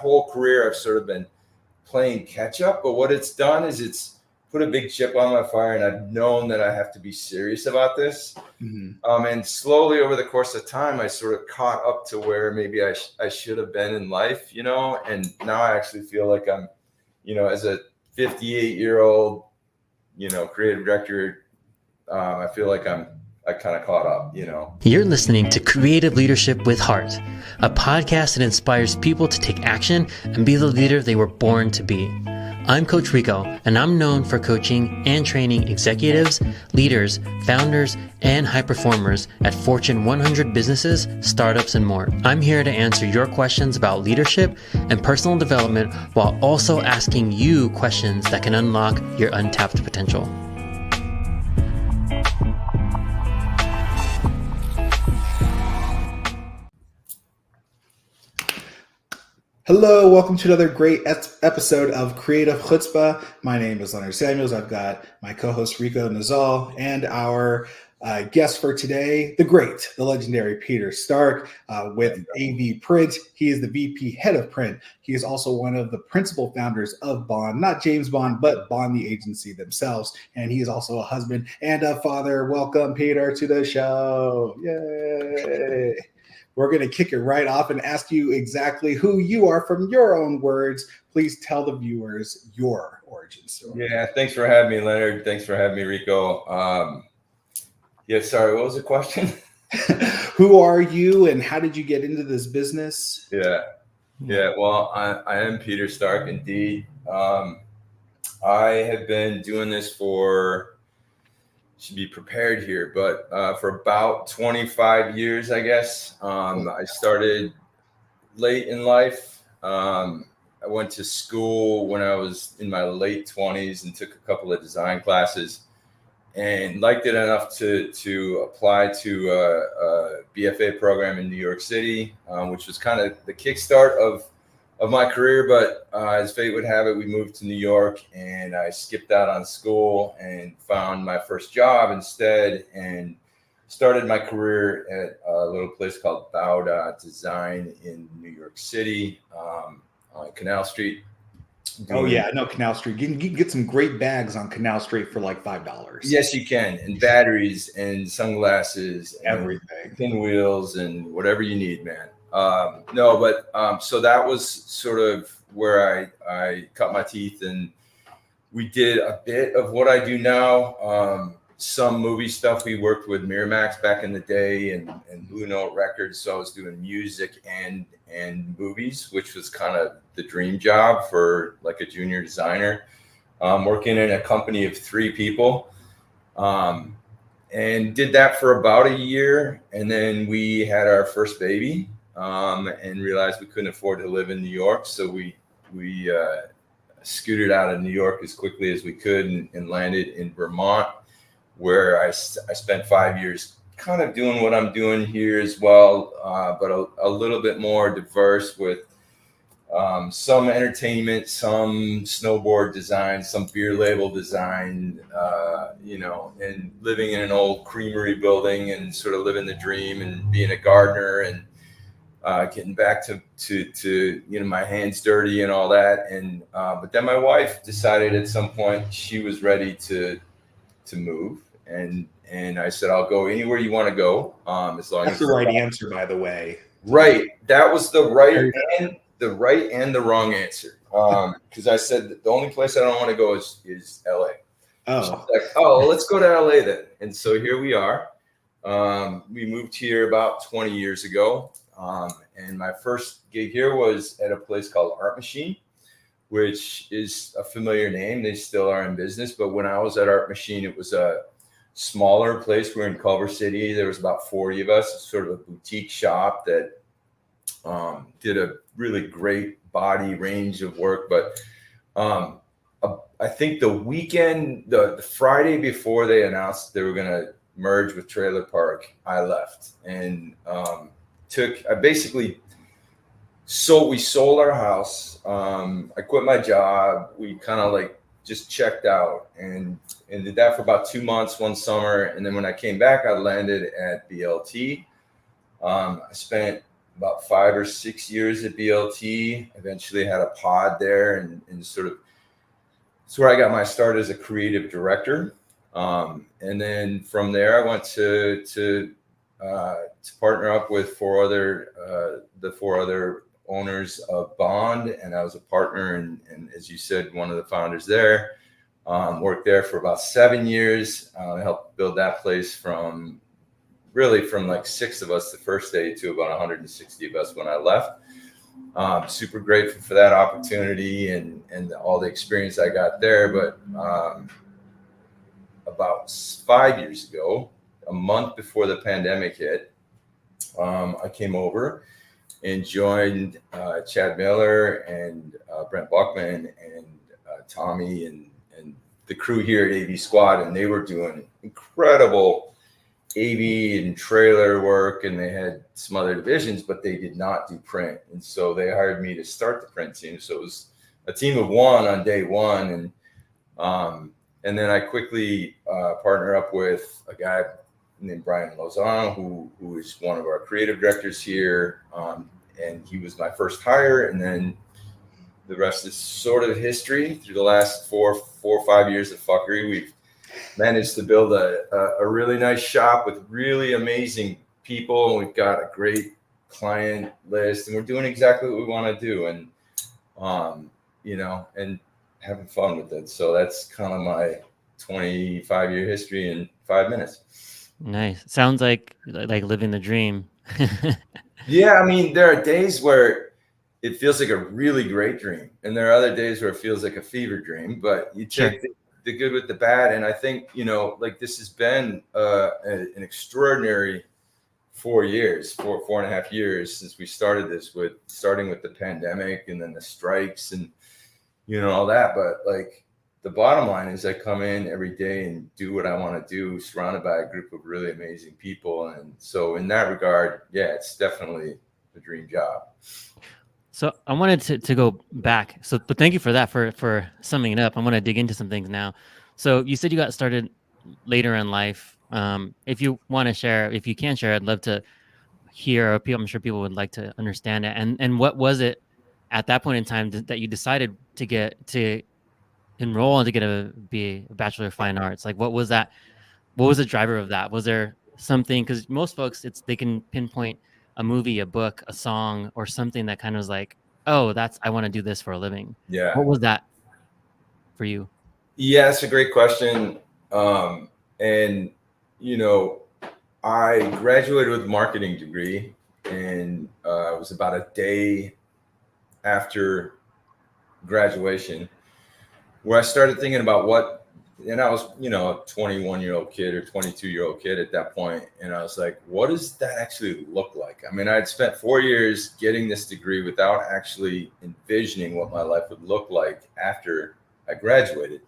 whole career, I've sort of been playing catch up, but what it's done is it's put a big chip on my fire, and I've known that I have to be serious about this. And slowly over the course of time, I sort of caught up to where maybe I should have been in life, and now I actually feel like I'm, as a 58-year-old, creative director, I feel like I kind of caught up, You're listening to Creative Leadership with Heart, a podcast that inspires people to take action and be the leader they were born to be. I'm Coach Rico, and I'm known for coaching and training executives, leaders, founders, and high performers at Fortune 100 businesses, startups, and more. I'm here to answer your questions about leadership and personal development while also asking you questions that can unlock your untapped potential. Hello, welcome to another great episode of Creative Chutzpah. My name is Leonard Samuels. I've got my co-host Rico Nazal and our guest for today, the legendary Peter Stark with AV Print. He is the VP head of print. He is also one of the principal founders of Bond, not James Bond, but Bond the agency themselves. And he is also a husband and a father. Welcome, Peter, to the show. Yay. We're going to kick it right off and ask you exactly who you are from your own words. Please tell the viewers your origin story. Yeah, thanks for having me, Leonard. Thanks for having me, Rico. Sorry, what was the question? Who are you and how did you get into this business? Yeah. Well, I am Peter Stark, indeed. I have been doing this should be prepared here, but for about 25 years, I guess. I started late in life. I went to school when I was in my late 20s and took a couple of design classes and liked it enough to apply to a BFA program in New York City, which was kind of the kickstart of my career. But as fate would have it, we moved to New York and I skipped out on school and found my first job instead and started my career at a little place called Bauda Design in New York City, on Canal Street. Oh yeah, I know Canal Street. You can get some great bags on Canal Street for like $5. Yes, you can. And batteries and sunglasses, everything, and pinwheels and whatever you need, man. So that was sort of where I cut my teeth, and we did a bit of what I do now. Some movie stuff. We worked with Miramax back in the day and Blue Note Records. So I was doing music and movies, which was kind of the dream job for like a junior designer, working in a company of 3 people. And did that for about a year. And then we had our first baby. And realized we couldn't afford to live in New York. So we scooted out of New York as quickly as we could and landed in Vermont, where I spent 5 years kind of doing what I'm doing here as well, but a little bit more diverse with some entertainment, some snowboard design, some beer label design, and living in an old creamery building and sort of living the dream and being a gardener and getting back to my hands dirty and all that. And but then my wife decided at some point she was ready to move, and I said, I'll go anywhere you want to go, as long as the right answer, by the way. Right, that was the right and the wrong answer, because I said that the only place I don't want to go is LA. Oh, like, well, let's go to LA then. And so here we are. We moved here about 20 years ago. And my first gig here was at a place called Art Machine, which is a familiar name. They still are in business. But when I was at Art Machine, it was a smaller place. We're in Culver City. There was about 40 of us. It's sort of a boutique shop that did a really great body range of work. But I think the Friday before they announced they were going to merge with Trailer Park, I left and we sold our house. I quit my job. We kind of like just checked out and did that for about 2 months, one summer. And then when I came back, I landed at BLT. I spent about 5 or 6 years at BLT. Eventually had a pod there, and sort of it's where I got my start as a creative director. And then from there, I went to partner up with the four other owners of Bond, and I was a partner and as you said, one of the founders there. Worked there for about 7 years. I helped build that place from like 6 of us the first day to about 160 of us when I left. Super grateful for that opportunity and all the experience I got there. But about 5 years ago, a month before the pandemic hit, I came over and joined Chad Miller and Brent Buckman and Tommy and the crew here at AV Squad, and they were doing incredible AV and trailer work, and they had some other divisions, but they did not do print. And so they hired me to start the print team. So it was a team of 1 on day 1. And then I quickly partnered up with a guy named Brian Lozano, who is one of our creative directors here. And he was my first hire. And then the rest is sort of history. Through the last 4 or 5 years of fuckery, we've managed to build a really nice shop with really amazing people. And we've got a great client list, and we're doing exactly what we want to do. And, and having fun with it. So that's kind of my 25-year history in 5 minutes. Nice. Sounds like living the dream. Yeah. I mean, there are days where it feels like a really great dream, and there are other days where it feels like a fever dream, but you take the good with the bad. And I think, this has been an extraordinary 4 years, 4.5 years since we started this, starting with the pandemic and then the strikes and, all that. But like, the bottom line is I come in every day and do what I want to do, surrounded by a group of really amazing people. And so in that regard, yeah, it's definitely a dream job. So I wanted to go back. But thank you for that, for summing it up. I want to dig into some things now. So you said you got started later in life. If you want to share, if you can share, I'd love to hear. I'm sure people would like to understand it. And what was it at that point in time that you decided to enroll and to be a Bachelor of Fine Arts? Like, what was that? What was the driver of that? Was there something? Because most folks, they can pinpoint a movie, a book, a song, or something that kind of was like, oh, I want to do this for a living. Yeah. What was that for you? Yeah, it's a great question. I graduated with a marketing degree, and it was about a day after graduation where I started thinking about and I was, a 21-year-old kid or 22-year-old kid at that point. And I was like, what does that actually look like? I mean, I'd spent 4 years getting this degree without actually envisioning what my life would look like after I graduated.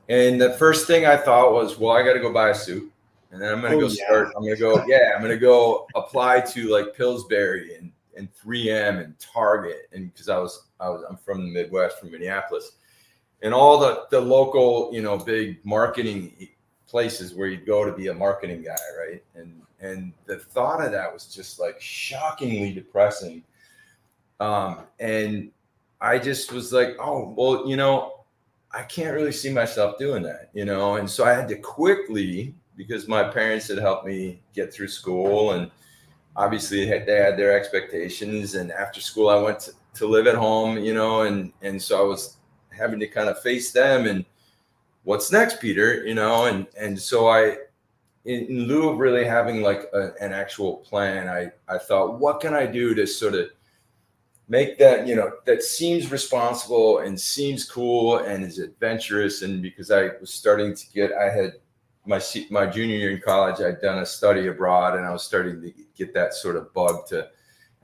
And the first thing I thought was, well, I got to go buy a suit. And then I'm going to go apply to like Pillsbury and 3M and Target. And because I'm from the Midwest, from Minneapolis. And all the local, big marketing places where you'd go to be a marketing guy, right? And the thought of that was just like shockingly depressing. And I just was like, oh, well, I can't really see myself doing that, And so I had to quickly, because my parents had helped me get through school, and obviously they had their expectations. And after school, I went to live at home, and so I was having to kind of face them and what's next, Peter, and so in lieu of really having like an actual plan, I thought, what can I do to sort of make that, that seems responsible and seems cool and is adventurous. And because I was starting to I had my junior year in college, I'd done a study abroad, and I was starting to get that sort of bug to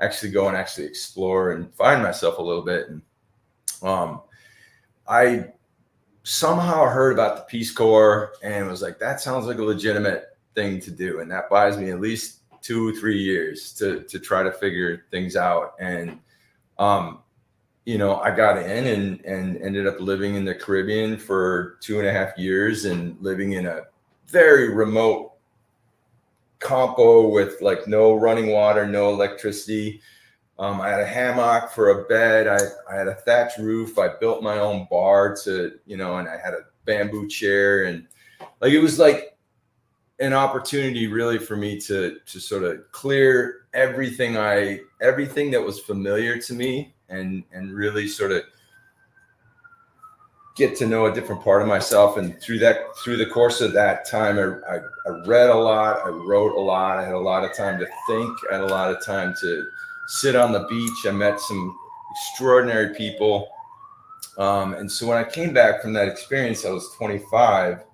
actually go and actually explore and find myself a little bit. And, I somehow heard about the Peace Corps and was like, that sounds like a legitimate thing to do. And that buys me at least 2-3 years to try to figure things out. And, I got in and ended up living in the Caribbean for 2.5 years and living in a very remote compo with like no running water, no electricity. I had a hammock for a bed. I had a thatch roof. I built my own bar to, you know, and I had a bamboo chair, and like, it was like an opportunity really for me to sort of clear everything that was familiar to me, and really sort of get to know a different part of myself. And through the course of that time, I read a lot, I wrote a lot, I had a lot of time to think, I had a lot of time to sit on the beach. I met some extraordinary people. And so when I came back from that experience, I was 25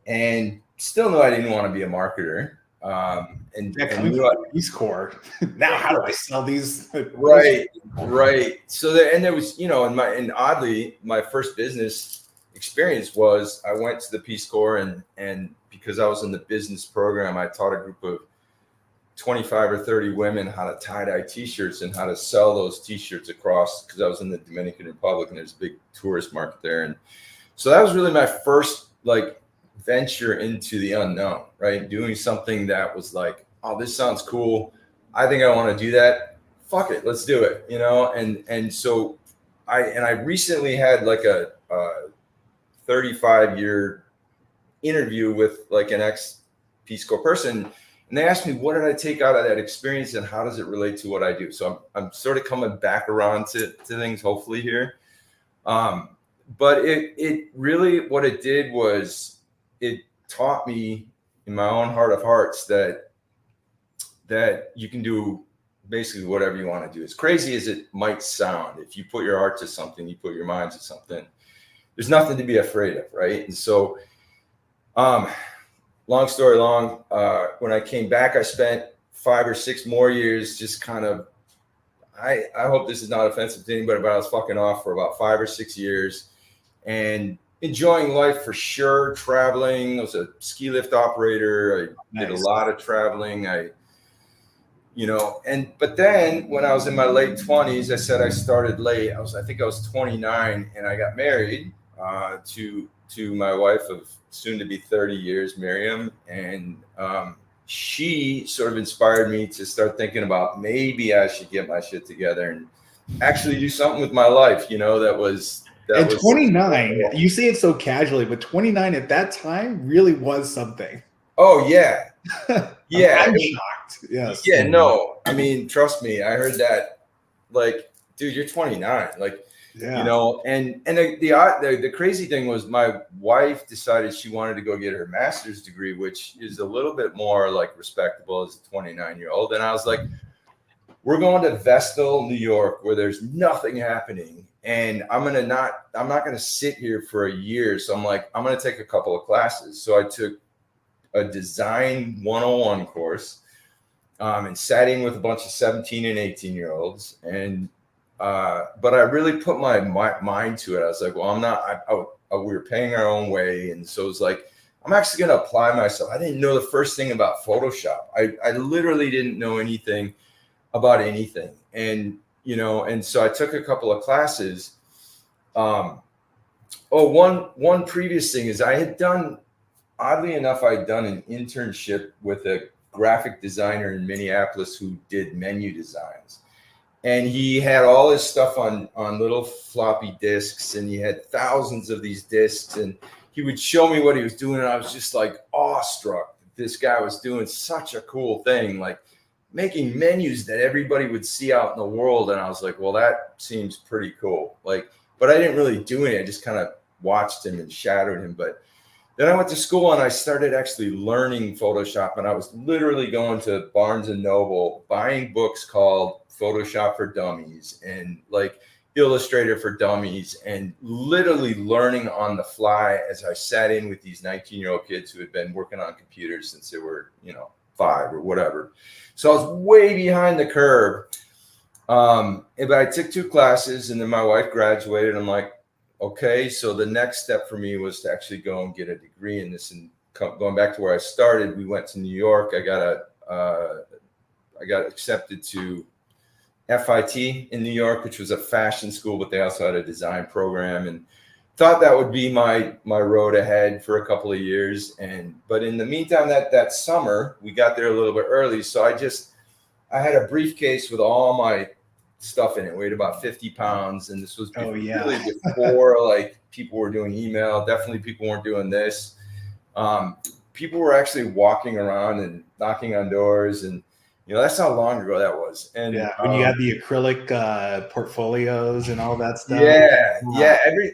and still knew I didn't want to be a marketer. Coming from the Peace Corps. Now, how do I sell these? Right. So there was, you know, and oddly, my first business experience was I went to the Peace Corps, and because I was in the business program, I taught a group of 25 or 30 women how to tie-dye t-shirts and how to sell those t-shirts across, because I was in the Dominican Republic and there's a big tourist market there. And so that was really my first like venture into the unknown, right? Doing something that was like, oh, this sounds cool. I think I want to do that. Fuck it, let's do it, you know? And so I recently had like a 35-year interview with like an ex Peace Corps person. And they asked me, what did I take out of that experience and how does it relate to what I do? So I'm sort of coming back around to things, hopefully here. But it really, what it did was it taught me in my own heart of hearts that you can do basically whatever you want to do. As crazy as it might sound, if you put your heart to something, you put your mind to something, there's nothing to be afraid of, right? And so, long story long, when I came back, I spent 5 or 6 more years just kind of, I hope this is not offensive to anybody, but I was fucking off for about 5 or 6 years and enjoying life for sure, traveling. I was a ski lift operator. I did a lot of traveling. But then when I was in my late 20s, I said I started late. I think I was 29 and I got married to my wife of soon to be 30 years, Miriam. And she sort of inspired me to start thinking about maybe I should get my shit together and actually do something with my life, you know, that was 29, you say it so casually, but 29 at that time really was something. Oh yeah. Yeah. I'm shocked. Yes. Yeah, no. I mean, trust me, I heard that, like, dude, you're 29. Like, yeah. You know, and the crazy thing was my wife decided she wanted to go get her master's degree, which is a little bit more like respectable as a 29-year-old. And I was like, we're going to Vestal, New York, where there's nothing happening. And I'm not going to sit here for a year. So I'm like, I'm going to take a couple of classes. So I took a design 101 course and sat in with a bunch of 17 and 18-year-olds. And but I really put my mind to it. I was like, well, we were paying our own way. And so it was like, I'm actually going to apply myself. I didn't know the first thing about Photoshop. I literally didn't know anything about anything. And, you know, and so I took a couple of classes. One previous thing is oddly enough, I'd done an internship with a graphic designer in Minneapolis who did menu designs. And he had all his stuff on little floppy disks, and he had thousands of these disks, and he would show me what he was doing. And I was just like awestruck. This guy was doing such a cool thing, like making menus that everybody would see out in the world. And I was like, well, that seems pretty cool. Like, but I didn't really do anything. I just kind of watched him and shadowed him. But then I went to school and I started actually learning Photoshop. And I was literally going to Barnes and Noble, buying books called Photoshop for Dummies and like Illustrator for Dummies, and literally learning on the fly as I sat in with these 19-year-old kids who had been working on computers since they were, 5 or whatever. So I was way behind the curve. But I took 2 classes and then my wife graduated. I'm like, okay, so the next step for me was to actually go and get a degree in this. And going back to where I started, we went to New York. I got accepted to FIT in New York, which was a fashion school, but they also had a design program. And thought that would be my road ahead for a couple of years. But in the meantime, that summer, we got there a little bit early. So I had a briefcase with all my stuff in it, weighed about 50 pounds. And this was really before like people were doing email. Definitely people weren't doing this. People were actually walking around and knocking on doors, and that's how long ago that was. And when you had the acrylic portfolios and all that stuff.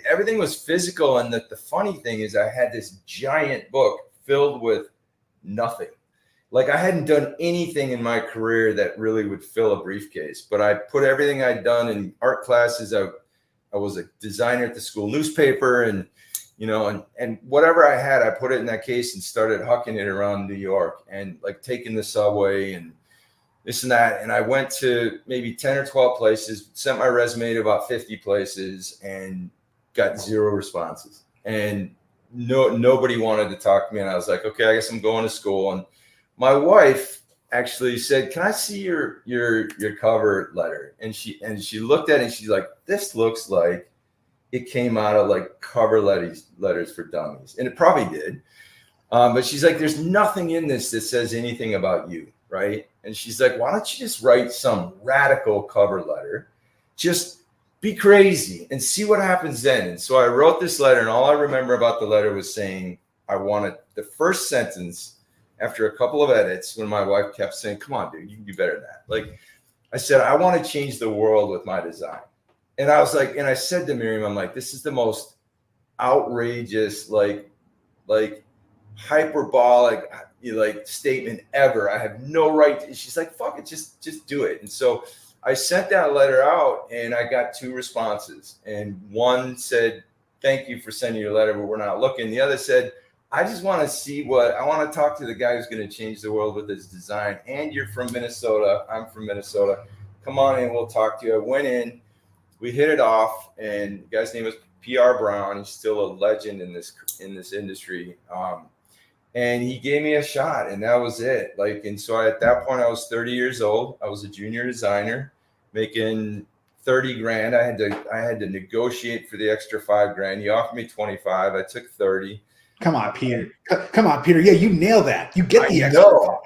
Everything was physical. And the funny thing is, I had this giant book filled with nothing. Like I hadn't done anything in my career that really would fill a briefcase, but I put everything I'd done in art classes. I was a designer at the school newspaper, and and whatever I had, I put it in that case and started hucking it around New York, and like taking the subway and this and that. And I went to maybe 10 or 12 places, sent my resume to about 50 places, and got zero responses. And nobody wanted to talk to me. And I was like, okay, I guess I'm going to school. And my wife actually said, can I see your cover letter? And she looked at it and she's like, this looks like it came out of like cover letters for dummies. And it probably did. But she's like, there's nothing in this that says anything about you, right? And she's like, why don't you just write some radical cover letter? Just be crazy and see what happens then. And so I wrote this letter, and all I remember about the letter was saying, I wanted the first sentence after a couple of edits, when my wife kept saying, come on, dude, you can do better than that. Like I said, I want to change the world with my design. And I was like, and I said to Miriam, I'm like, this is the most outrageous, like hyperbolic, statement ever. I have no right to. She's like, fuck it, just do it. And so I sent that letter out, and I got 2 responses. And one said, thank you for sending your letter, but we're not looking. The other said, I just want to I want to talk to the guy who's going to change the world with his design. And you're from Minnesota. I'm from Minnesota. Come on in, we'll talk to you. I went in, we hit it off, and the guy's name was PR Brown. He's still a legend in this industry. And he gave me a shot, and that was it. And so at that point I was 30 years old. I was a junior designer making 30 grand. I had to negotiate for the extra 5 grand. He offered me 25. I took 30. Come on, Peter. Yeah, you nail that. You get the extra.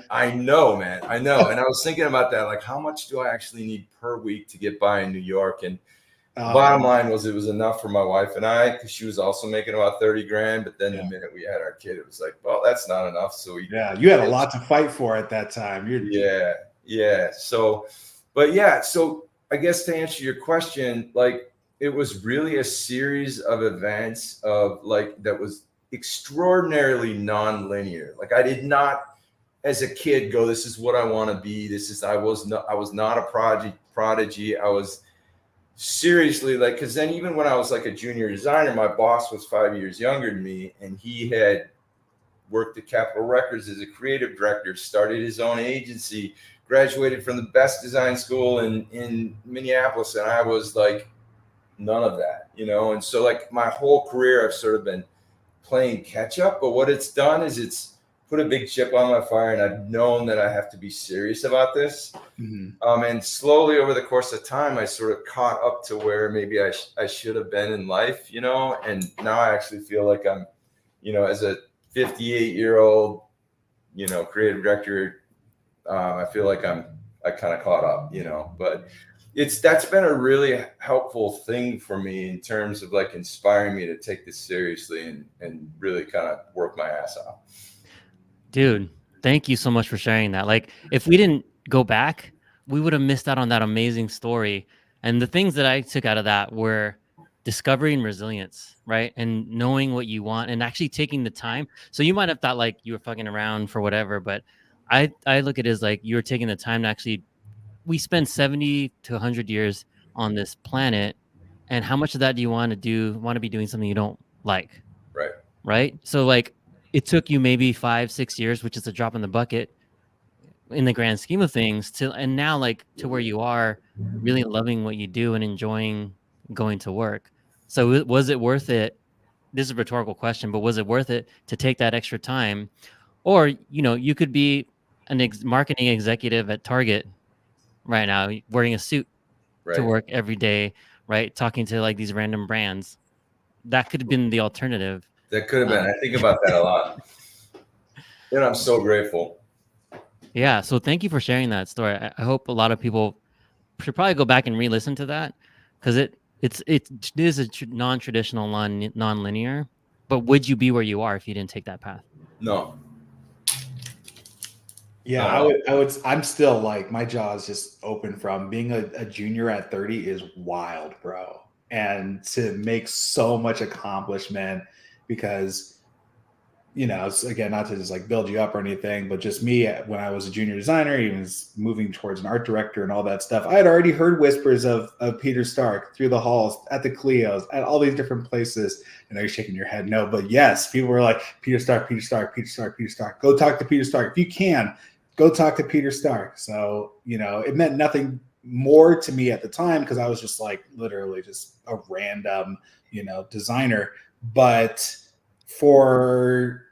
I know, man. I know. And I was thinking about that. Like, how much do I actually need per week to get by in New York? And bottom line was, it was enough for my wife and I, because she was also making about 30 grand. But then the minute we had our kid, it was like, well, that's not enough. So you had a lot to fight for at that time. So I guess to answer your question, like, it was really a series of events that was extraordinarily non-linear. Like, I did not, as a kid, go, this is what I want to be. I was not a prodigy. I was seriously, like, because then even when I was like a junior designer, my boss was 5 years younger than me, and he had worked at Capitol Records as a creative director, started his own agency, graduated from the best design school in Minneapolis, and I was like none of that, And so, like, my whole career, I've sort of been playing catch up. But what it's done is it's put a big chip on my fire, and I've known that I have to be serious about this. Mm-hmm. And slowly over the course of time, I sort of caught up to where maybe I should have been in life, and now I actually feel like I'm, as a 58-year-old, creative director, I feel like I kind of caught up, but that's been a really helpful thing for me in terms of like inspiring me to take this seriously and really kind of work my ass off. Dude, thank you so much for sharing that. Like, if we didn't go back, we would have missed out on that amazing story. And the things that I took out of that were discovering resilience, right? And knowing what you want and actually taking the time. So you might have thought like you were fucking around for whatever, but I look at it as like you were taking the time to actually, we spend 70 to 100 years on this planet. And how much of that do you want to be doing something you don't like? Right. So like, it took you maybe 5-6 years, which is a drop in the bucket in the grand scheme of things, and now like to where you are really loving what you do and enjoying going to work. So was it worth it? This is a rhetorical question, but was it worth it to take that extra time? Or, you could be a marketing executive at Target right now, wearing a suit to work every day, right? Talking to like these random brands. that could have been the alternative. That could have been. I think about that a lot. And I'm so grateful. Yeah. So thank you for sharing that story. I hope a lot of people should probably go back and re-listen to that, because it is a non-traditional, non-linear. But would you be where you are if you didn't take that path? No. Yeah, I'm still like, my jaw is just open from being a junior at 30 is wild, bro. And to make so much accomplishment, because, you know, it's, again, not to just like build you up or anything, but just me when I was a junior designer, even moving towards an art director and all that stuff, I had already heard whispers of Peter Stark through the halls, at the Clios, at all these different places. And you're shaking your head no, but yes, people were like, Peter Stark, Peter Stark, Peter Stark, Peter Stark. Go talk to Peter Stark if you can. Go talk to Peter Stark. So, you know, it meant nothing more to me at the time because I was just like literally just a random, you know, designer. But for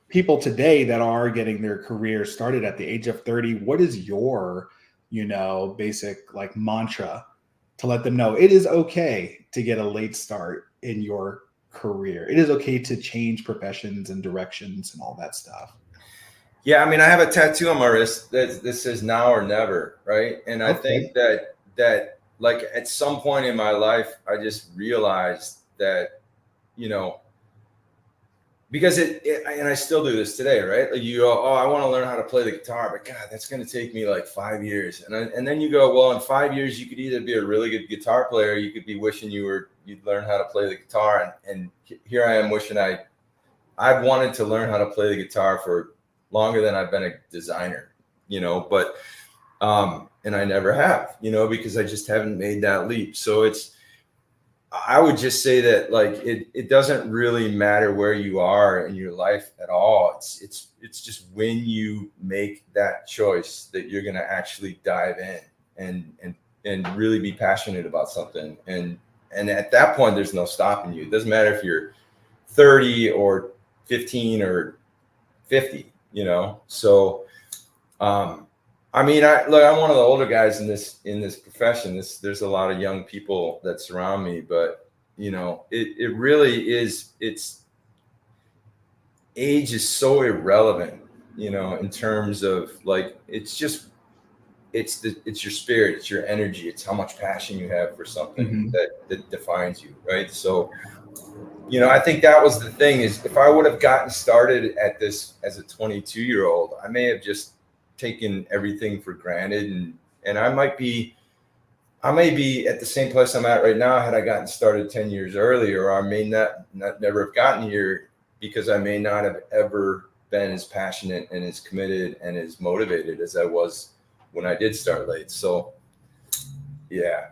people today that are getting their career started at the age of 30, what is your, you know, basic like mantra to let them know it is okay to get a late start in your career? It is okay to change professions and directions and all that stuff. Yeah, I mean, I have a tattoo on my wrist that says now or never, right? And I think that like at some point in my life, I just realized that, you know, because and I still do this today, right? Like you go, oh, I want to learn how to play the guitar, but God, that's going to take me like 5 years. And then you go, well, in 5 years, you could either be a really good guitar player, or you could be wishing you'd learn how to play the guitar. And here I am wishing I've wanted to learn how to play the guitar for longer than I've been a designer, you know, but, and I never have, you know, because I just haven't made that leap. So I would just say that like, it doesn't really matter where you are in your life at all. It's just when you make that choice that you're going to actually dive in and really be passionate about something. And at that point, there's no stopping you. It doesn't matter if you're 30 or 15 or 50. You know, so, I mean, I'm one of the older guys in this profession. There's a lot of young people that surround me, but you know, it really is. Age is so irrelevant, you know, in terms of like, it's your spirit, it's your energy, it's how much passion you have for something that defines you, right? So, you know, I think that was the thing is if I would have gotten started at this as a 22-year-old, I may have just taken everything for granted. And I may be at the same place I'm at right now had I gotten started 10 years earlier, or I may not never have gotten here because I may not have ever been as passionate and as committed and as motivated as I was when I did start late. So, yeah,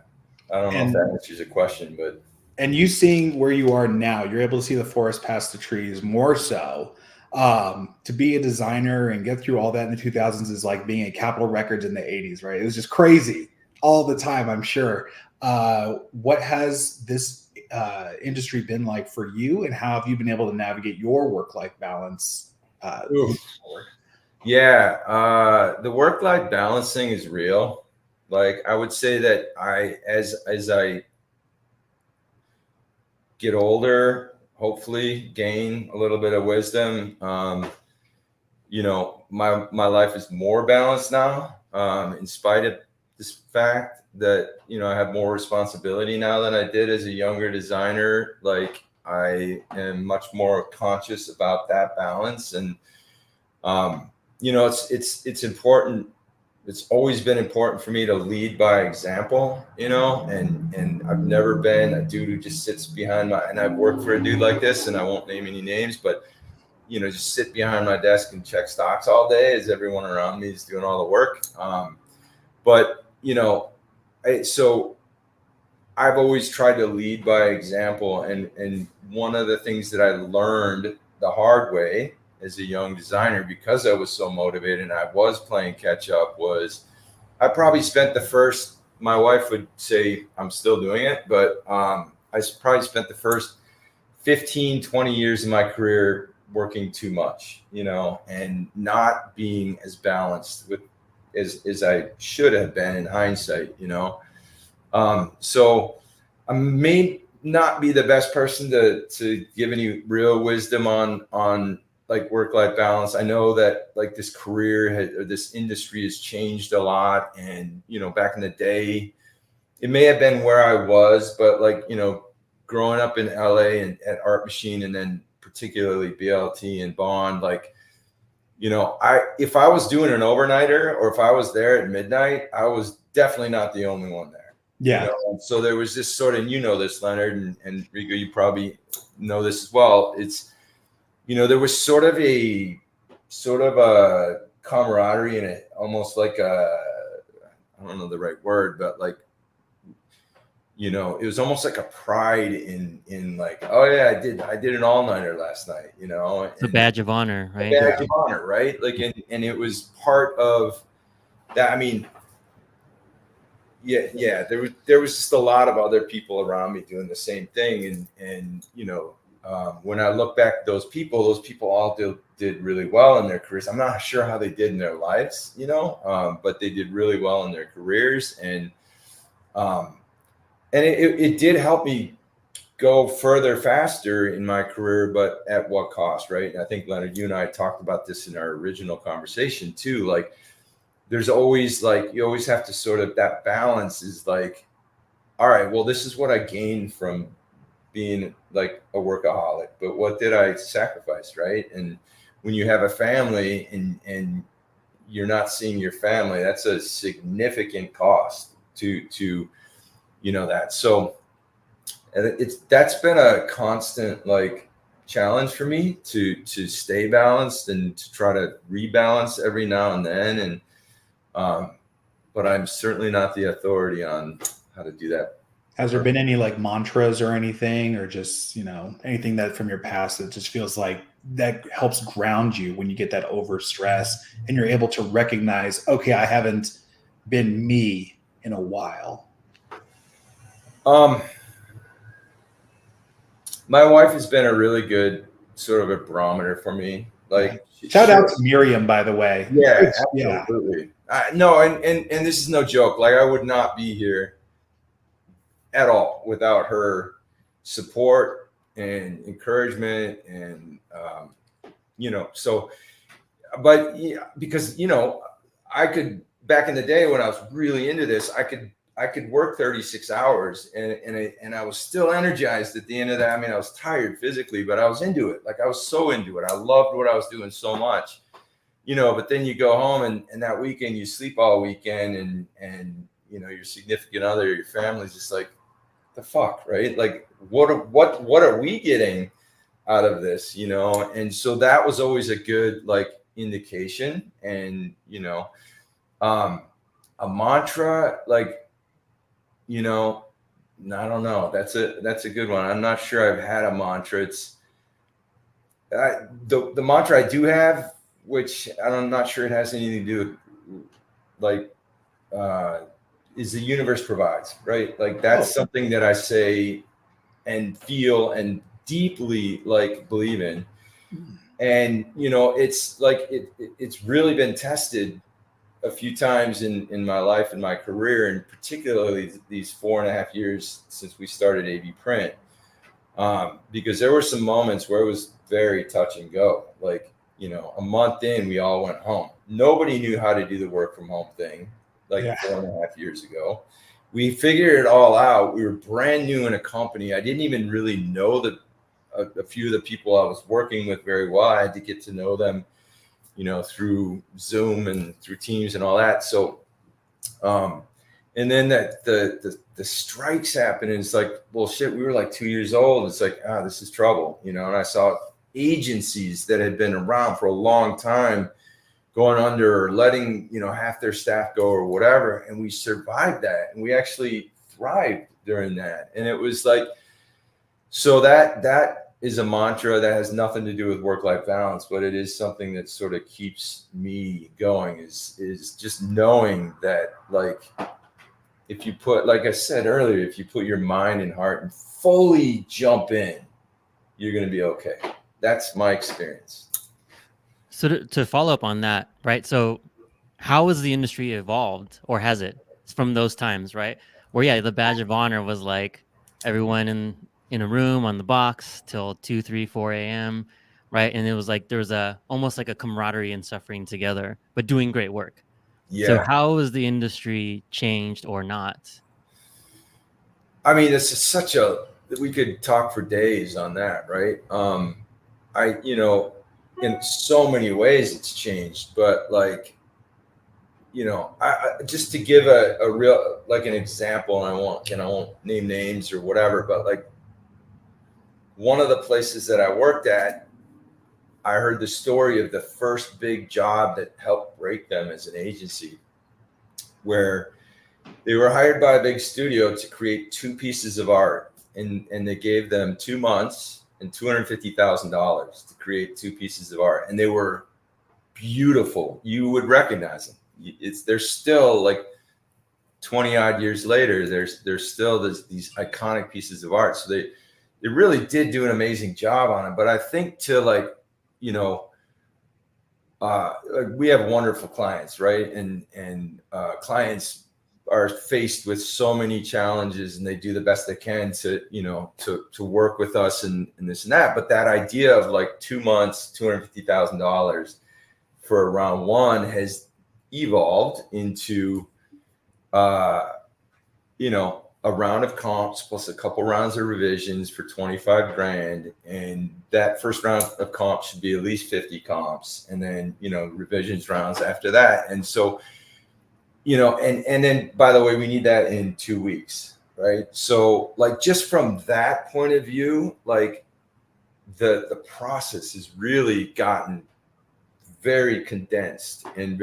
I don't know if that answers your question, but. And you seeing where you are now, you're able to see the forest past the trees more so. To be a designer and get through all that in the 2000s is like being at Capitol Records in the 80s, right? It was just crazy all the time, I'm sure. What has this industry been like for you, and how have you been able to navigate your work-life balance? Yeah, the work-life balancing is real. Like I would say that as I get older, hopefully gain a little bit of wisdom. You know, my life is more balanced now, in spite of this fact that, you know, I have more responsibility now than I did as a younger designer. Like I am much more conscious about that balance. And, you know, it's important. It's always been important for me to lead by example, you know, and I've never been a dude who just sits behind and I've worked for a dude like this, and I won't name any names, but, you know, just sit behind my desk and check stocks all day as everyone around me is doing all the work. But, you know, so I've always tried to lead by example. And one of the things that I learned the hard way as a young designer, because I was so motivated and I was playing catch up, was I probably spent my wife would say I'm still doing it, but I probably spent the first 15, 20 years of my career working too much, you know, and not being as balanced as I should have been in hindsight, you know. So I made not be the best person to give any real wisdom on like work-life balance. I know that like this or this industry has changed a lot, and back in the day, it may have been where I was, but like growing up in LA and at Art Machine, and then particularly BLT and Bond, like if I was doing an overnighter or if I was there at midnight, I was definitely not the only one there. Yeah. So there was this sort of, this, Leonard, and Rico, you probably know this as well. It's, there was sort of a camaraderie in it, almost like I don't know the right word, but like, it was almost like a pride in like, oh yeah, I did an all-nighter last night, It's a badge of honor, right? A badge of honor, right? Like, and it was part of that. I mean, yeah, there was just a lot of other people around me doing the same thing, and when I look back at those people all did really well in their careers. I'm not sure how they did in their lives, but they did really well in their careers, and it did help me go further faster in my career, but at what cost, right? And I think, Leonard, you and I talked about this in our original conversation too. Like, there's always you always have to sort of, that balance is like, all right, well, this is what I gained from being like a workaholic, but what did I sacrifice, right? And when you have a family and you're not seeing your family, that's a significant cost to that. So that's been a constant like challenge for me to stay balanced and to try to rebalance every now and then. And but I'm certainly not the authority on how to do that. Has there been any like mantras or anything, or just anything that from your past that just feels like that helps ground you when you get that over stress and you're able to recognize, okay, I haven't been me in a while? My wife has been a really good sort of a barometer for me. Like, shout out to Miriam, by the way. Yeah, absolutely. No, and this is no joke. Like, I would not be here at all without her support and encouragement, and so, but yeah, because I could, back in the day when I was really into this, I could work 36 hours and I was still energized at the end of that. I mean, I was tired physically, but I was into it. Like, I was so into it. I loved what I was doing so much, but then you go home and that weekend you sleep all weekend, and your significant other, your family's just like, the fuck, right? Like, what are we getting out of this, And so that was always a good like indication. And a mantra, like, I don't know. That's a good one. I'm not sure I've had a mantra. It's the mantra I do have, which I'm not sure it has anything to do with, like, is the universe provides, right? Like, that's something that I say and feel and deeply like believe in. And, it's like, it's really been tested a few times in my life and my career, and particularly these 4.5 years since we started AV Print, because there were some moments where it was very touch and go. Like, a month in, we all went home. Nobody knew how to do the work from home thing, like 4.5 years ago. We figured it all out. We were brand new in a company. I didn't even really know a few of the people I was working with very well. I had to get to know them, through Zoom and through Teams and all that. So, and then that the strikes happened, and it's like, well, shit, we were like 2 years old. It's like, this is trouble, and I saw agencies that had been around for a long time going under, or letting, half their staff go or whatever. And we survived that, and we actually thrived during that. And it was like, so that is a mantra that has nothing to do with work-life balance, but it is something that sort of keeps me going, is just knowing that, like, if you put, like I said earlier, if you put your mind and heart and fully jump in, you're going to be okay. That's my experience. So to follow up on that, right? So how has the industry evolved, or has it, from those times, right? Where, yeah, the badge of honor was like everyone in in a room on the box till 2, 3, 4 a.m. Right. And it was like there was almost like a camaraderie and suffering together, but doing great work. So Yeah. how has the industry changed or not? I mean, it's just we could talk for days on that, right? In so many ways it's changed, but like, I just to give a real, like an example, and I won't name names or whatever, but like one of the places that I worked at, I heard the story of the first big job that helped break them as an agency, where they were hired by a big studio to create 2 pieces of art, and they gave them 2 months and $250,000 to create 2 pieces of art, and they were beautiful. You would recognize them. They're still like 20 odd years later. There's still these iconic pieces of art. So they really did do an amazing job on it. But I think to like we have wonderful clients, right? And clients are faced with so many challenges, and they do the best they can to work with us and this and that. But that idea of like 2 months, $250,000 for round one has evolved into a round of comps plus a couple rounds of revisions for 25 grand. And that first round of comps should be at least 50 comps. And then, revisions rounds after that. And so, and then, by the way, we need that in 2 weeks, right? So like, just from that point of view, like the process has really gotten very condensed and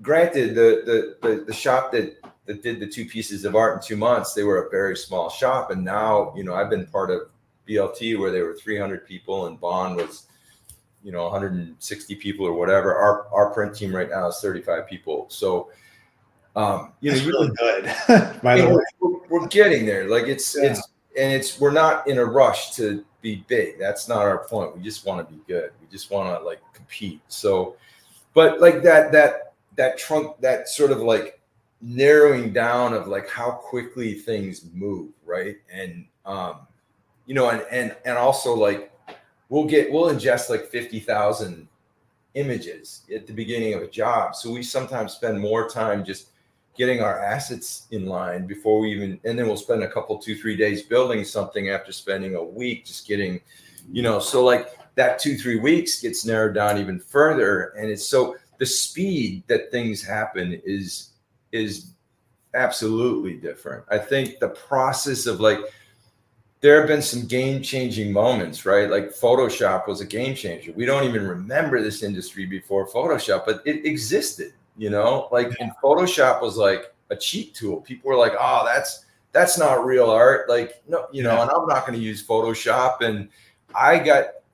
granted, the shop that did the 2 pieces of art in 2 months, they were a very small shop. And now, I've been part of BLT where they were 300 people and Bond was, 160 people or whatever. Our print team right now is 35 people. So, That's really good. By the way, we're getting there. Like we're not in a rush to be big. That's not our point. We just want to be good. We just want to like compete. So, but like that trunk, that sort of like narrowing down of like how quickly things move, right? And and also like we'll ingest like 50,000 images at the beginning of a job. So we sometimes spend more time just getting our assets in line before and then we'll spend a couple, 2-3 days building something after spending a week just getting, so like that 2-3 weeks gets narrowed down even further. And it's so the speed that things happen is absolutely different. I think the process of like, there have been some game-changing moments, right? Like Photoshop was a game changer. We don't even remember this industry before Photoshop, but it existed, and Photoshop was like a cheat tool. People were like, oh, that's not real art. Like, no, and I'm not going to use Photoshop. And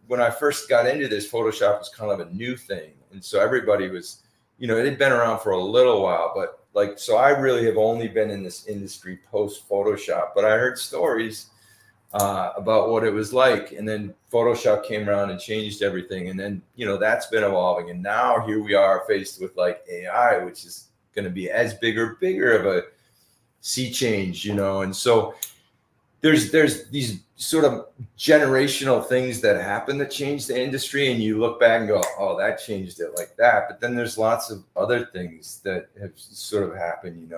when I first got into this, Photoshop was kind of a new thing. And so everybody was, it had been around for a little while, but like, so I really have only been in this industry post Photoshop, but I heard stories about what it was like. And then Photoshop came around and changed everything. And then, that's been evolving. And now here we are faced with like AI, which is going to be as bigger of a sea change, and so there's these sort of generational things that happen that change the industry, and you look back and go, oh, that changed it like that. But then there's lots of other things that have sort of happened,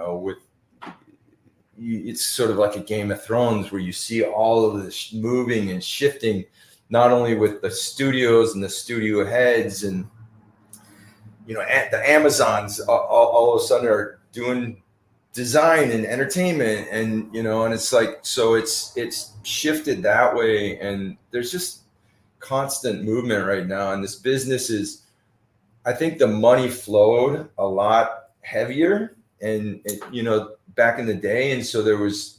it's sort of like a Game of Thrones where you see all of this moving and shifting, not only with the studios and the studio heads and, the Amazons all of a sudden are doing design and entertainment and, and it's like, so it's shifted that way. And there's just constant movement right now. And this business is, I think the money flowed a lot heavier and back in the day. And so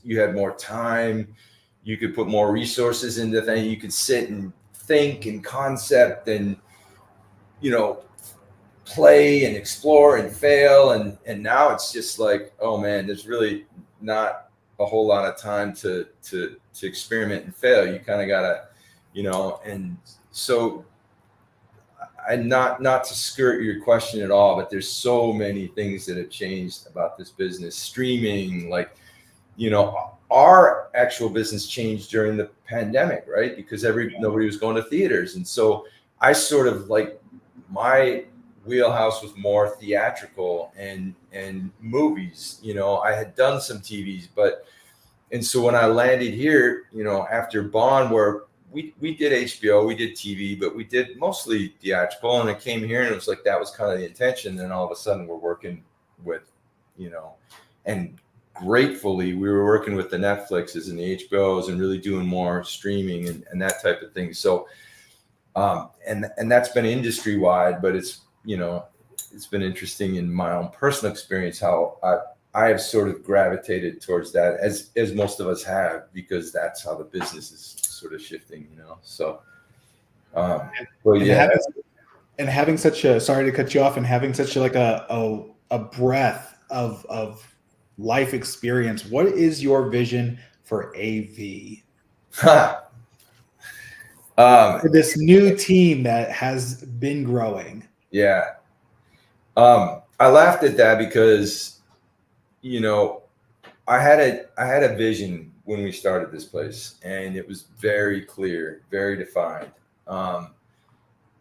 you had more time, you could put more resources into things, you could sit and think and concept and, play and explore and fail. And now it's just like, oh man, there's really not a whole lot of time to experiment and fail. You kind of gotta, and so not to skirt your question at all, but there's so many things that have changed about this business. Streaming, like, our actual business changed during the pandemic, right? Because nobody was going to theaters. And so I sort of like, my wheelhouse was more theatrical and movies. I had done some TVs, and so when I landed here, after Bond, where we did HBO, we did TV, but we did mostly theatrical. And I came here and it was like, that was kind of the intention. And all of a sudden we're working with, and gratefully we were working with the Netflixes and the HBOs and really doing more streaming and that type of thing. So, and that's been industry wide, but it's been interesting in my own personal experience, how I have sort of gravitated towards that, as most of us have, because that's how the business is sort of shifting, so, but yeah. Having such a, sorry to cut you off, and having such a breadth of life experience, what is your vision for AV? For this new team that has been growing. Yeah. I laughed at that because, I had a vision when we started this place, and it was very clear, very defined.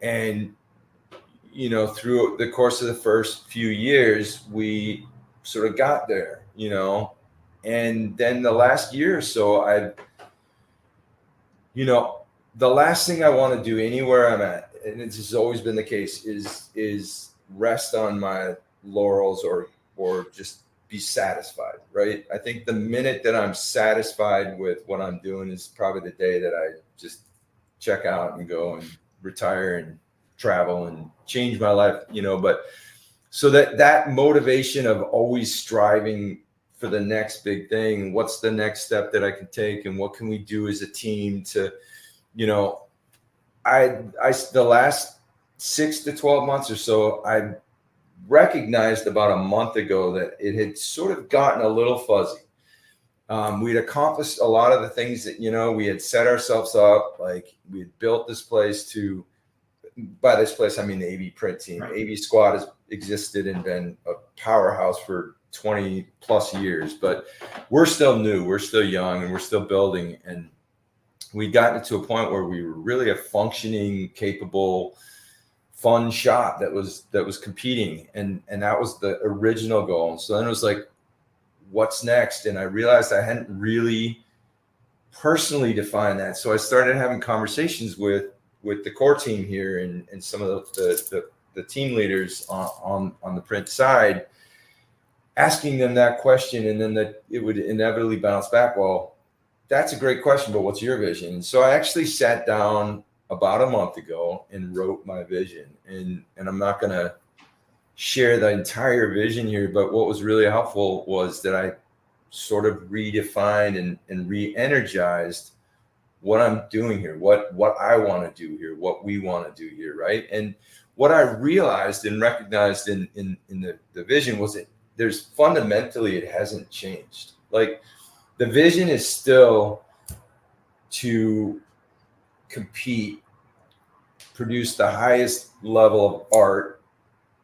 And, through the course of the first few years, we sort of got there, and then the last year or so, the last thing I want to do anywhere I'm at, and this has always been the case, is rest on my laurels or just be satisfied, right? I think the minute that I'm satisfied with what I'm doing is probably the day that I just check out and go and retire and travel and change my life, but so that motivation of always striving for the next big thing, what's the next step that I can take, and what can we do as a team to, the last 6 to 12 months or so, I recognized about a month ago that it had sort of gotten a little fuzzy. We'd accomplished a lot of the things that, we had set ourselves up, like we had built this place to, by this place, I mean the AV print team. Right. AV Squad has existed and been a powerhouse for 20 plus years, but we're still new, we're still young, and we're still building. And we'd gotten to a point where we were really a functioning, capable, fun shop that was competing. And that was the original goal. And so then it was like, what's next? And I realized I hadn't really personally defined that. So I started having conversations with the core team here and some of the team leaders on the print side, asking them that question. And then it would inevitably bounce back. Well, that's a great question, but what's your vision? So I actually sat down about a month ago and wrote my vision. And I'm not going to share the entire vision here, but what was really helpful was that I sort of redefined and re-energized what I'm doing here, what I want to do here, what we want to do here, right? And what I realized and recognized in the vision was that there's fundamentally, it hasn't changed. Like, the vision is still to compete, produce the highest level of art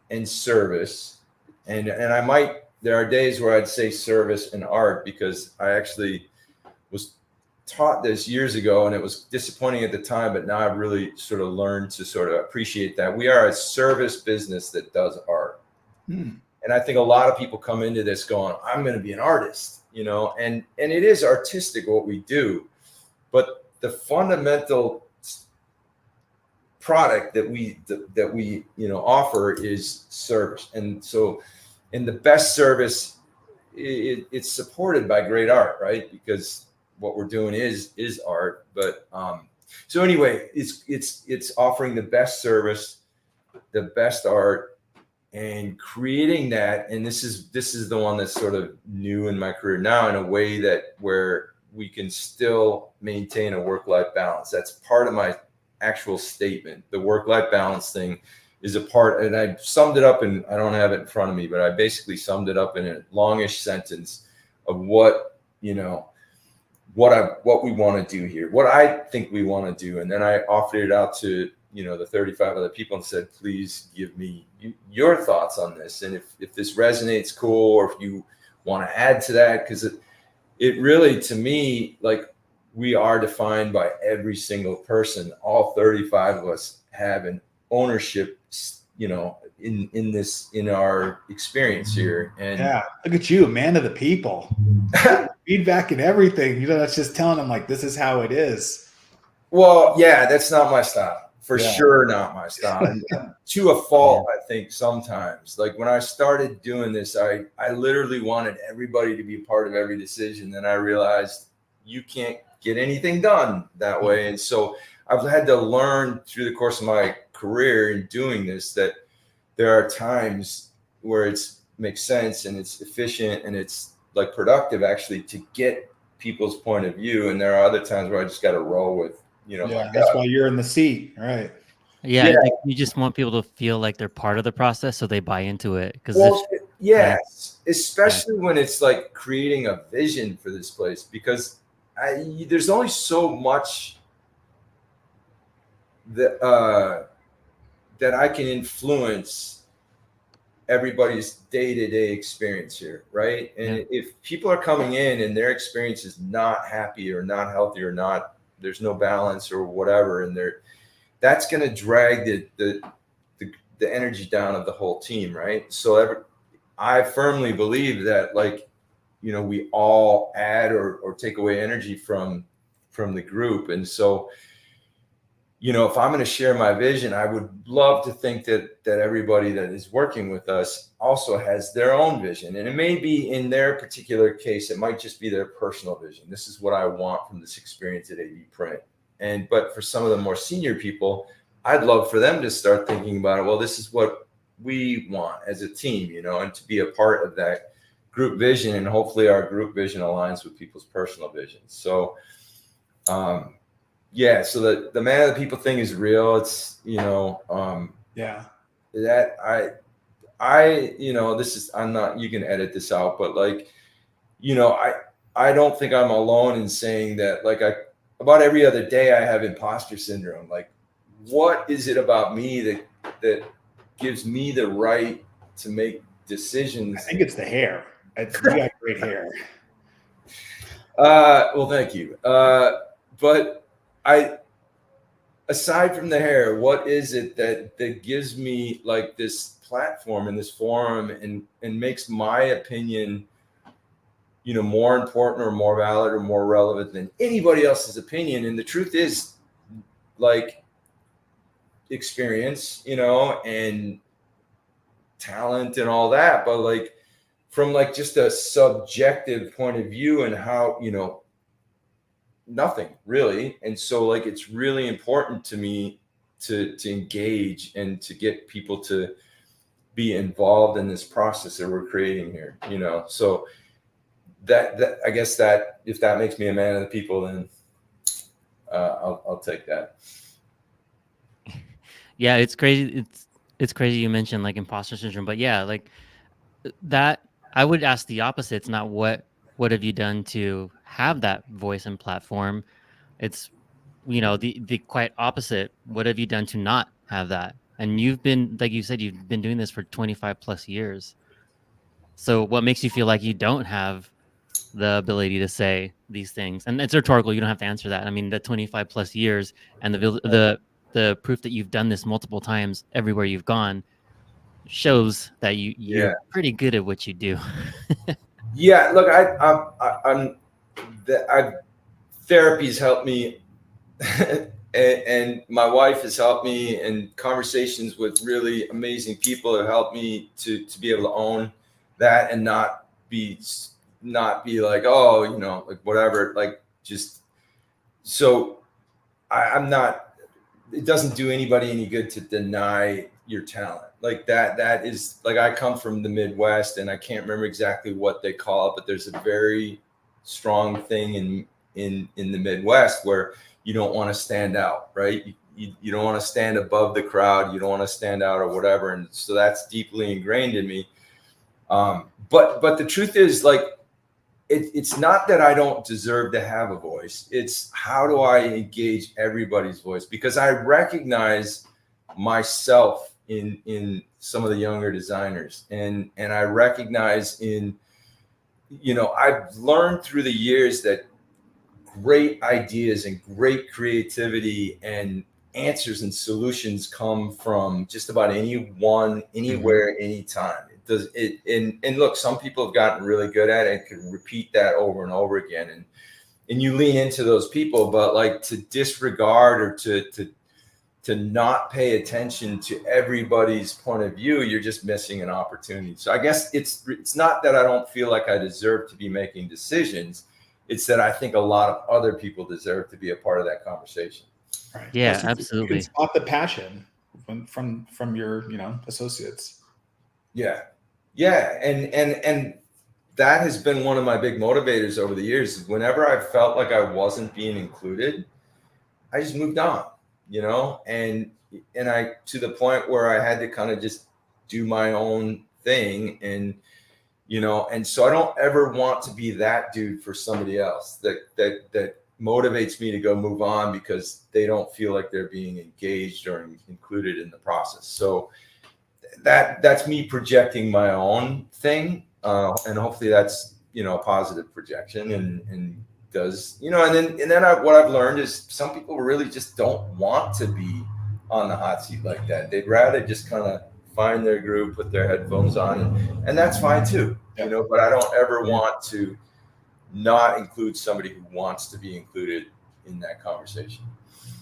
and service. And there are days where I'd say service and art, because I actually was taught this years ago and it was disappointing at the time, but now I've really sort of learned to sort of appreciate that we are a service business that does art. And I think a lot of people come into this going, I'm going to be an artist, and it is artistic what we do, but the fundamental product that we offer is service. And so in the best service, it's supported by great art, right? Because what we're doing is art. But so anyway, it's offering the best service, the best art, and creating that. And this is the one that's sort of new in my career now, in a way that where we can still maintain a work-life balance. That's part of my actual statement. The work-life balance thing is a part, and I summed it up, and I don't have it in front of me, but I basically summed it up in a longish sentence of what we want to do here, what I think we want to do. And then I offered it out to, the 35 other people and said, please give me your thoughts on this. And if this resonates, cool. Or if you want to add to that, because it really, to me, like, we are defined by every single person. All 35 of us have an ownership, you know, in our experience here. And yeah, look at you, a man of the people. Feedback and everything. You know, that's just telling them like this is how it is. well, yeah, that's not my style. For Yeah. sure, not my style. And to a fault, I think sometimes. Like when I started doing this, I literally wanted everybody to be a part of every decision. Then I realized you can't get anything done that way. And so I've had to learn through the course of my career in doing this that there are times where it's makes sense and it's efficient and it's like productive actually to get people's point of view. And there are other times where I just got to roll with, you know, Yeah, that's why you're in the seat, right? Yeah, Yeah. like you just want people to feel like they're part of the process, so they buy into it. Because well, yes, especially when it's like creating a vision for this place, because there's only so much that that I can influence everybody's day-to-day experience here, right? And if people are coming in and their experience is not happy or not healthy or not, there's no balance or whatever, and that's going to drag the energy down of the whole team, right? So I firmly believe that, like, you know, we all add or take away energy from the group. And so, you know, if I'm going to share my vision, I would love to think that everybody that is working with us also has their own vision. And it may be, in their particular case, it might just be their personal vision. This is what I want from this experience at AV Print. But for some of the more senior people, I'd love for them to start thinking about it. Well, this is what we want as a team, you know, and to be a part of that group vision. And hopefully our group vision aligns with people's personal visions. So, yeah, so the man of the people thing is real. It's, you know, that I, you know, this is, I'm not, you can edit this out, but like, you know, I don't think I'm alone in saying that, like, about every other day I have imposter syndrome. Like, what is it about me that gives me the right to make decisions? I think it's the hair. You got great hair. Well, thank you. But aside from the hair, what is it that gives me like this platform and this forum and makes my opinion, you know, more important or more valid or more relevant than anybody else's opinion? And the truth is, like, experience, you know, and talent and all that, but like from like just a subjective point of view and how, you know, nothing really. And so, like, it's really important to me to engage and to get people to be involved in this process that we're creating here, you know. So that I guess that if that makes me a man of the people, then I'll take that. Yeah, it's crazy. It's crazy you mentioned like imposter syndrome, but yeah, like that, I would ask the opposite. It's not what have you done to have that voice and platform. It's, you know, the quite opposite. What have you done to not have that? And you've been, like you said, you've been doing this for 25 plus years. So what makes you feel like you don't have the ability to say these things? And it's rhetorical. You don't have to answer that. I mean, the 25 plus years and the proof that you've done this multiple times everywhere you've gone shows that you're pretty good at what you do. Yeah, look, therapy's helped me, and my wife has helped me, and conversations with really amazing people have helped me to be able to own that and not be like, oh, you know, like whatever, like, just so I'm not. It doesn't do anybody any good to deny your talent like that. That is, like, I come from the Midwest, and I can't remember exactly what they call it, but there's a very strong thing in the Midwest where you don't want to stand out, right? You don't want to stand above the crowd. You don't want to stand out or whatever. And so that's deeply ingrained in me. But the truth is, like, it's not that I don't deserve to have a voice. It's how do I engage everybody's voice? Because I recognize myself in some of the younger designers, and I recognize in I've learned through the years that great ideas and great creativity and answers and solutions come from just about anyone, anywhere, anytime. It does it. And look, some people have gotten really good at it and can repeat that over and over again. And you lean into those people, but like to disregard or to not pay attention to everybody's point of view, you're just missing an opportunity. So I guess it's not that I don't feel like I deserve to be making decisions. It's that I think a lot of other people deserve to be a part of that conversation. Right. Yeah, Also, absolutely. You can spot the passion from your associates. Yeah. And that has been one of my big motivators over the years. Whenever I felt like I wasn't being included, I just moved on, and I, to the point where I had to kind of just do my own thing. And so I don't ever want to be that dude for somebody else that motivates me to go move on because they don't feel like they're being engaged or included in the process. So that's me projecting my own thing. And hopefully that's, a positive projection and does, and then what I've learned is some people really just don't want to be on the hot seat like that. They'd rather just kind of find their groove, put their headphones on, and that's fine too, but I don't ever want to not include somebody who wants to be included in that conversation.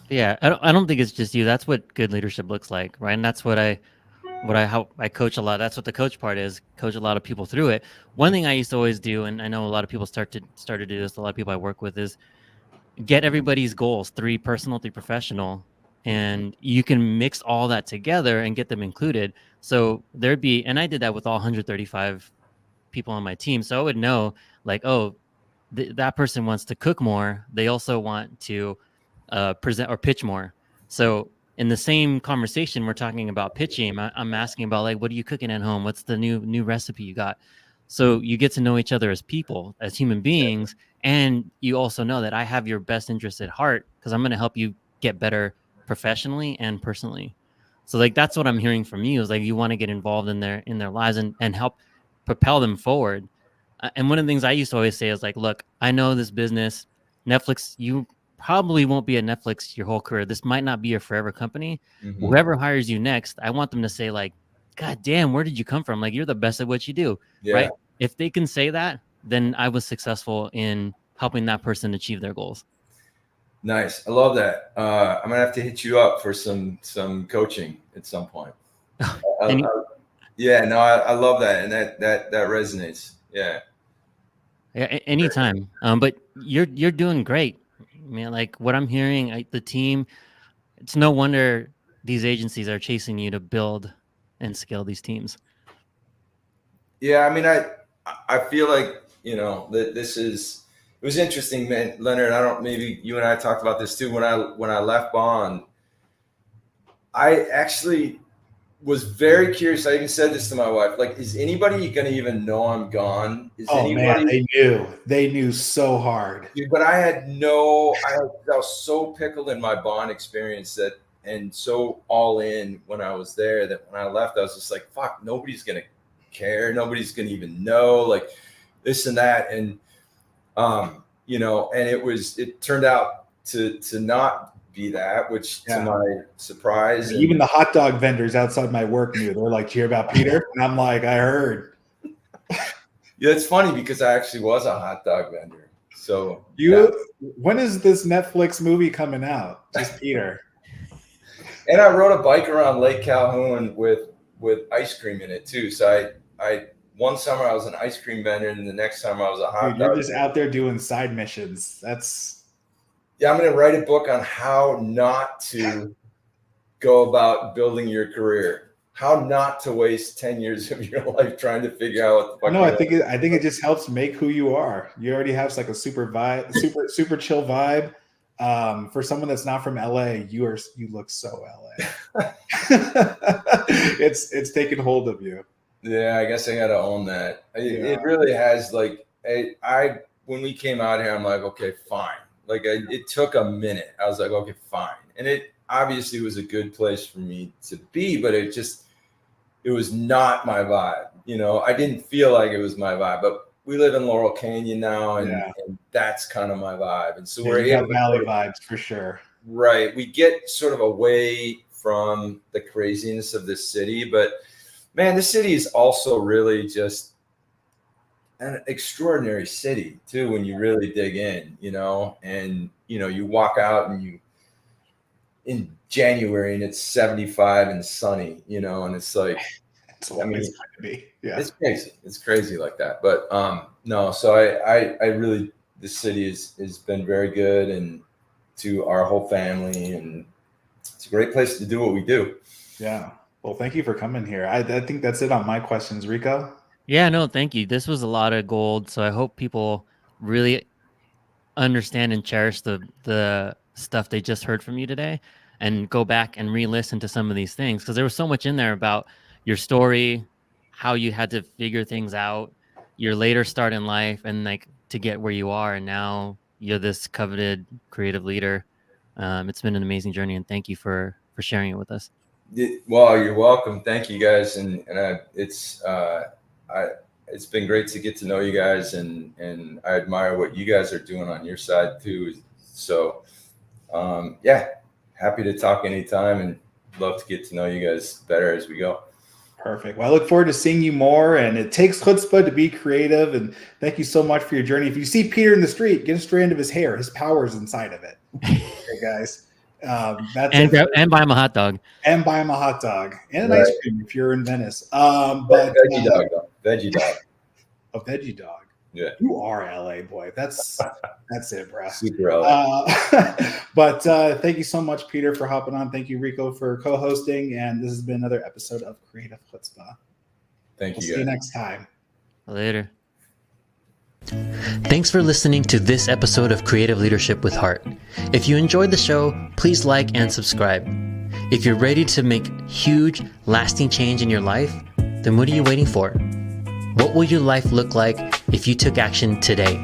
Yeah, I don't think it's just you. That's what good leadership looks like, right? And that's how I coach a lot. That's what the coach part is. Coach a lot of people through it. One thing I used to always do, and I know a lot of people start to do this. A lot of people I work with is get everybody's goals, 3 personal, 3 professional, and you can mix all that together and get them included. So there'd be, and I did that with all 135 people on my team. So I would know, like, oh, that person wants to cook more. They also want to present or pitch more. So in the same conversation, we're talking about pitching. I'm asking about, like, what are you cooking at home? What's the new recipe you got? So you get to know each other as people, as human beings. And you also know that I have your best interest at heart because I'm going to help you get better professionally and personally. So like, that's what I'm hearing from you is like, you want to get involved in their lives and help propel them forward. And one of the things I used to always say is like, look, I know this business, Netflix, you probably won't be at Netflix your whole career. This might not be your forever company. Mm-hmm. Whoever hires you next, I want them to say like, God damn, where did you come from? Like, you're the best at what you do, right? If they can say that, then I was successful in helping that person achieve their goals. Nice. I love that. I'm gonna have to hit you up for some coaching at some point. I love that. And that resonates. Yeah. Anytime. But you're doing great, man. Like what I'm hearing, the team, it's no wonder these agencies are chasing you to build and scale these teams. Yeah. I mean, I feel like, that it was interesting, man, Leonard. Maybe you and I talked about this too. When I left Bond, I actually was very curious. I even said this to my wife, like, is anybody going to even know I'm gone? Man, they knew so hard. Dude, but I was so pickled in my Bond experience and so all in when I was there that when I left, I was just like, fuck, nobody's going to care. Nobody's going to even know, like this and that. And, and it turned out to not be that, which to my surprise. Even the hot dog vendors outside my work knew. They're like, "Did you hear about Peter?" And I'm like, "I heard." Yeah, it's funny because I actually was a hot dog vendor. So when is this Netflix movie coming out? Just Peter. And I rode a bike around Lake Calhoun with ice cream in it too. So I one summer I was an ice cream vendor, and the next summer I was a hot dog. You're just out there doing side missions. Yeah, I'm going to write a book on how not to go about building your career, how not to waste 10 years of your life trying to figure out what the fuck. No, I think it just helps make who you are. You already have like a super chill vibe. For someone that's not from LA, you look so LA. It's taken hold of you. Yeah, I guess I got to own that. It really has. Like when we came out here, I'm like, okay, fine. Like it took a minute. I was like, okay, fine. And it obviously was a good place for me to be, but it was not my vibe. I didn't feel like it was my vibe, but we live in Laurel Canyon now, and, Yeah. and that's kind of my vibe. And so Yeah, we're you got able valley to, vibes for sure. right. We get sort of away from the craziness of this city, but man, this city is also really just an extraordinary city too when you really dig in, and you walk out and you in January and it's 75 and sunny, and it's like, It's I always mean, going to be. Yeah. it's crazy like that. But no, so I really, this city has been very good, and to our whole family, and it's a great place to do what we do. Yeah. Well, thank you for coming here. I think that's it on my questions, Rico. Yeah, no, thank you. This was a lot of gold. So I hope people really understand and cherish the stuff they just heard from you today, and go back and re-listen to some of these things, because there was so much in there about your story, how you had to figure things out, your later start in life, and like to get where you are, and now you're this coveted creative leader. It's been an amazing journey, and thank you for sharing it with us. Well, you're welcome. Thank you guys, and it's been great to get to know you guys, and I admire what you guys are doing on your side too. So, yeah, happy to talk anytime, and love to get to know you guys better as we go. Perfect. Well, I look forward to seeing you more. And it takes chutzpah to be creative. And thank you so much for your journey. If you see Peter in the street, get a strand of his hair. His power is inside of it. Okay, guys. That's and buy him a hot dog. And buy him a hot dog and an Right. ice cream if you're in Venice. But veggie dog, though. Veggie dog. A veggie dog. Yeah. You are LA boy. That's it, bro. Super LA. But thank you so much, Peter, for hopping on. Thank you, Rico, for co-hosting. And this has been another episode of Creative Chutzpah. Thank We'll you. see you next time. Later. Thanks for listening to this episode of Creative Leadership with Heart. If you enjoyed the show, please like and subscribe. If you're ready to make huge, lasting change in your life, then what are you waiting for? What will your life look like if you took action today?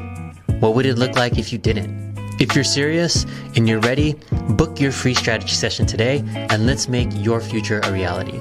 What would it look like if you didn't? If you're serious and you're ready, book your free strategy session today, and let's make your future a reality.